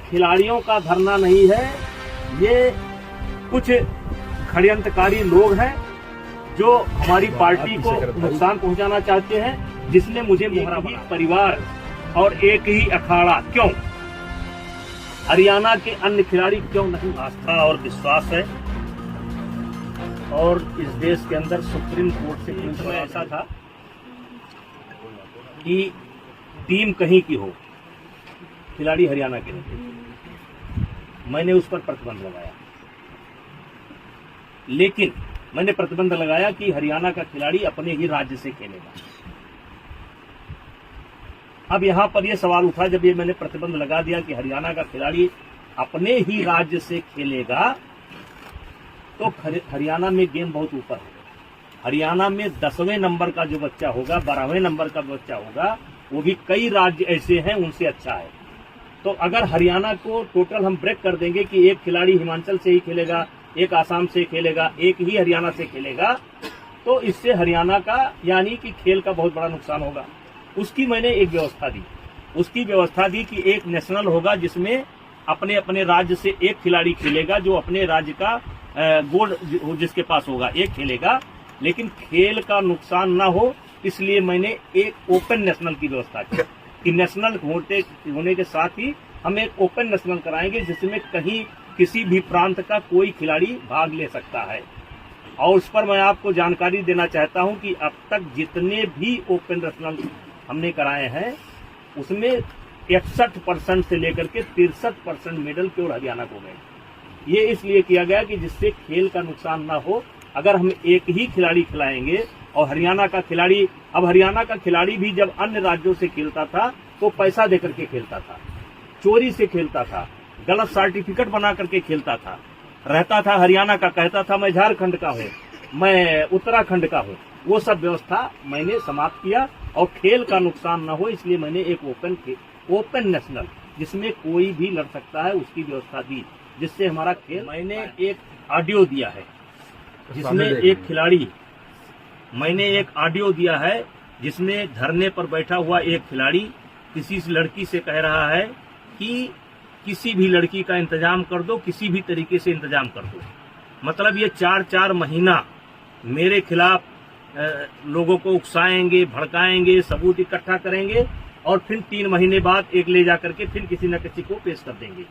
खिलाड़ियों का धरना नहीं है, ये कुछ षड्यंत्रकारी लोग हैं जो हमारी पार्टी को नुकसान पहुंचाना चाहते हैं, जिसने मुझे मोहरा बना। परिवार और एक ही अखाड़ा क्यों? हरियाणा के अन्य खिलाड़ी क्यों नहीं? आस्था और विश्वास है, और इस देश के अंदर सुप्रीम कोर्ट से एक समय ऐसा था कि टीम कहीं की हो, खिलाड़ी हरियाणा के नहीं, मैंने उस पर प्रतिबंध लगाया। लेकिन मैंने प्रतिबंध लगाया कि हरियाणा का खिलाड़ी अपने ही राज्य से खेलेगा। अब यहां पर यह सवाल उठा, जब ये मैंने प्रतिबंध लगा दिया कि हरियाणा का खिलाड़ी अपने ही राज्य से खेलेगा, तो हरियाणा में गेम बहुत ऊपर है। हरियाणा में 10वें नंबर का जो बच्चा होगा, 12वें नंबर का बच्चा होगा, वो भी कई राज्य ऐसे हैं उनसे अच्छा है। तो अगर हरियाणा को टोटल हम ब्रेक कर देंगे कि एक खिलाड़ी हिमाचल से ही खेलेगा, एक आसाम से खेलेगा, एक ही हरियाणा से खेलेगा, तो इससे हरियाणा का यानी कि खेल का बहुत बड़ा नुकसान होगा। उसकी मैंने एक व्यवस्था दी। उसकी व्यवस्था दी कि एक नेशनल होगा जिसमें अपने अपने राज्य से एक खिलाड़ी खेलेगा, जो अपने राज्य का गोल्ड जिसके पास होगा एक खेलेगा, लेकिन खेल का नुकसान ना हो, इसलिए मैंने एक ओपन नेशनल की व्यवस्था की कि नेशनल होने के साथ ही हम एक ओपन नेशनल कराएंगे, जिसमें कहीं किसी भी प्रांत का कोई खिलाड़ी भाग ले सकता है। और उस पर मैं आपको जानकारी देना चाहता हूं कि अब तक जितने भी ओपन नेशनल हमने कराए हैं, उसमें 61% से लेकर के 63% मेडल केवल हरियाणा को गए। ये इसलिए किया गया कि जिससे खेल का नुकसान ना हो। अगर हम एक ही खिलाड़ी खिलाएंगे और हरियाणा का खिलाड़ी, अब हरियाणा का खिलाड़ी भी जब अन्य राज्यों से खेलता था तो पैसा देकर के खेलता था, चोरी से खेलता था, गलत सर्टिफिकेट बना करके खेलता था, रहता था हरियाणा का, कहता था मैं झारखंड का हूँ, मैं उत्तराखंड का हूँ। वो सब व्यवस्था मैंने समाप्त किया और खेल का नुकसान न हो, इसलिए मैंने एक ओपन नेशनल जिसमें कोई भी लड़ सकता है उसकी व्यवस्था दी, जिससे हमारा खेल। मैंने एक ऑडियो दिया है जिसमें एक खिलाड़ी, मैंने एक ऑडियो दिया है जिसमें धरने पर बैठा हुआ एक खिलाड़ी किसी लड़की से कह रहा है कि किसी भी लड़की का इंतजाम कर दो, किसी भी तरीके से इंतजाम कर दो। मतलब ये 4-4 महीना मेरे खिलाफ लोगों को उकसाएंगे, भड़काएंगे, सबूत इकट्ठा करेंगे और फिर 3 महीने बाद एक ले जाकर के फिर किसी न किसी को पेश कर देंगे।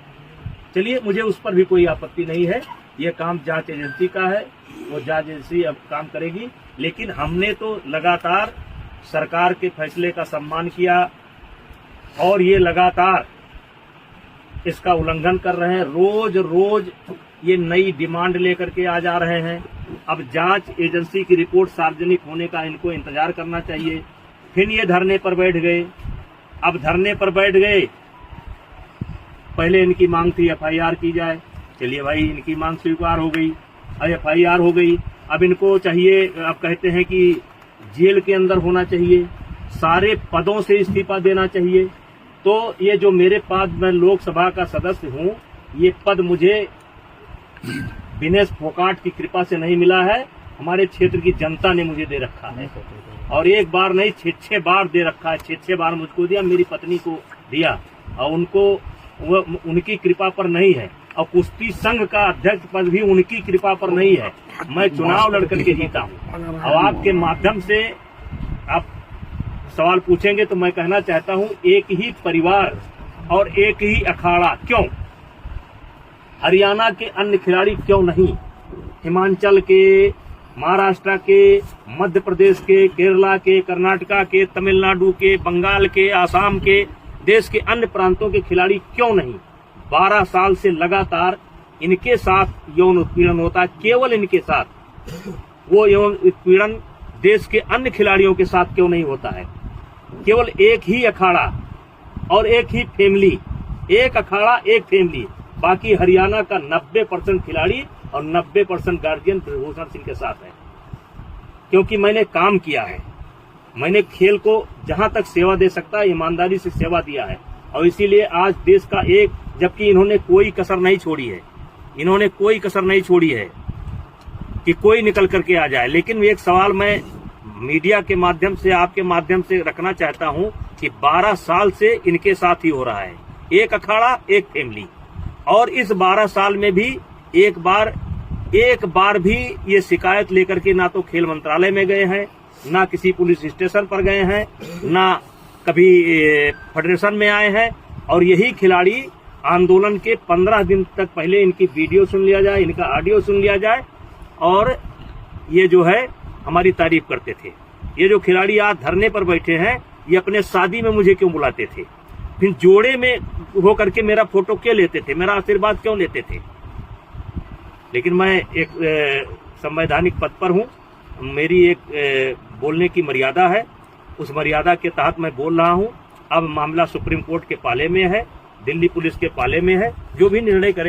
चलिए, मुझे उस पर भी कोई आपत्ति नहीं है, ये काम जांच एजेंसी का है, वो जांच एजेंसी अब काम करेगी। लेकिन हमने तो लगातार सरकार के फैसले का सम्मान किया और ये लगातार इसका उल्लंघन कर रहे हैं। रोज रोज ये नई डिमांड लेकर के आ जा रहे हैं। अब जांच एजेंसी की रिपोर्ट सार्वजनिक होने का इनको इंतजार करना चाहिए। फिर ये धरने पर बैठ गए। अब धरने पर बैठ गए, पहले इनकी मांग थी FIR की जाए। चलिए भाई, इनकी मांग स्वीकार हो गई, FIR हो गई। अब इनको चाहिए, अब कहते हैं कि जेल के अंदर होना चाहिए, सारे पदों से इस्तीफा देना चाहिए। तो ये जो मेरे पास, मैं लोकसभा का सदस्य हूँ, ये पद मुझे विनेश फोगाट की कृपा से नहीं मिला है, हमारे क्षेत्र की जनता ने मुझे दे रखा है। और एक बार नहीं, 6 बार दे रखा है। 6 बार मुझको दिया, मेरी पत्नी को दिया, और उनको उनकी कृपा पर नहीं है। और कुश्ती संघ का अध्यक्ष पद भी उनकी कृपा पर नहीं है। मैं चुनाव लड़कर के जीता हूँ। और आपके माध्यम से आप सवाल पूछेंगे तो मैं कहना चाहता हूँ, एक ही परिवार और एक ही अखाड़ा क्यों? हरियाणा के अन्य खिलाड़ी क्यों नहीं? हिमाचल के, महाराष्ट्र के, मध्य प्रदेश के, केरला के, कर्नाटका के, तमिलनाडु के, बंगाल के, आसाम के, देश के अन्य प्रांतों के खिलाड़ी क्यों नहीं? 12 साल से लगातार इनके साथ यौन उत्पीड़न होता है, केवल इनके साथ। वो यौन उत्पीड़न देश के अन्य खिलाड़ियों के साथ क्यों नहीं होता है? केवल एक ही अखाड़ा और एक ही फैमिली, एक अखाड़ा एक फैमिली। बाकी हरियाणा का 90% खिलाड़ी और 90% गार्जियन ब्रजभूषण सिंह के साथ है। क्योंकि मैंने काम किया है, मैंने खेल को जहां तक सेवा दे सकता है ईमानदारी से सेवा दिया है। और इसीलिए आज देश का एक, जबकि इन्होंने कोई कसर नहीं छोड़ी है, इन्होंने कोई कसर नहीं छोड़ी है कि कोई निकल करके आ जाए। लेकिन एक सवाल मैं मीडिया के माध्यम से, आपके माध्यम से रखना चाहता हूं कि 12 साल से इनके साथ ही हो रहा है। एक अखाड़ा एक फैमिली। और इस 12 साल में भी एक बार भी ये शिकायत लेकर के ना तो खेल मंत्रालय में गए हैं, ना किसी पुलिस स्टेशन पर गए हैं, ना कभी फेडरेशन में आए हैं। और यही खिलाड़ी आंदोलन के 15 दिन तक पहले इनकी वीडियो सुन लिया जाए, इनका ऑडियो सुन लिया जाए और ये जो है हमारी तारीफ करते थे। ये जो खिलाड़ी आज धरने पर बैठे हैं, ये अपने शादी में मुझे क्यों बुलाते थे, फिर जोड़े में होकर के मेरा फोटो क्यों लेते थे, मेरा आशीर्वाद क्यों लेते थे। लेकिन मैं एक संवैधानिक पद पर हूँ, मेरी एक बोलने की मर्यादा है, उस मर्यादा के तहत मैं बोल रहा हूँ। अब मामला सुप्रीम कोर्ट के पाले में है, दिल्ली पुलिस के पाले में है, जो भी निर्णय करे।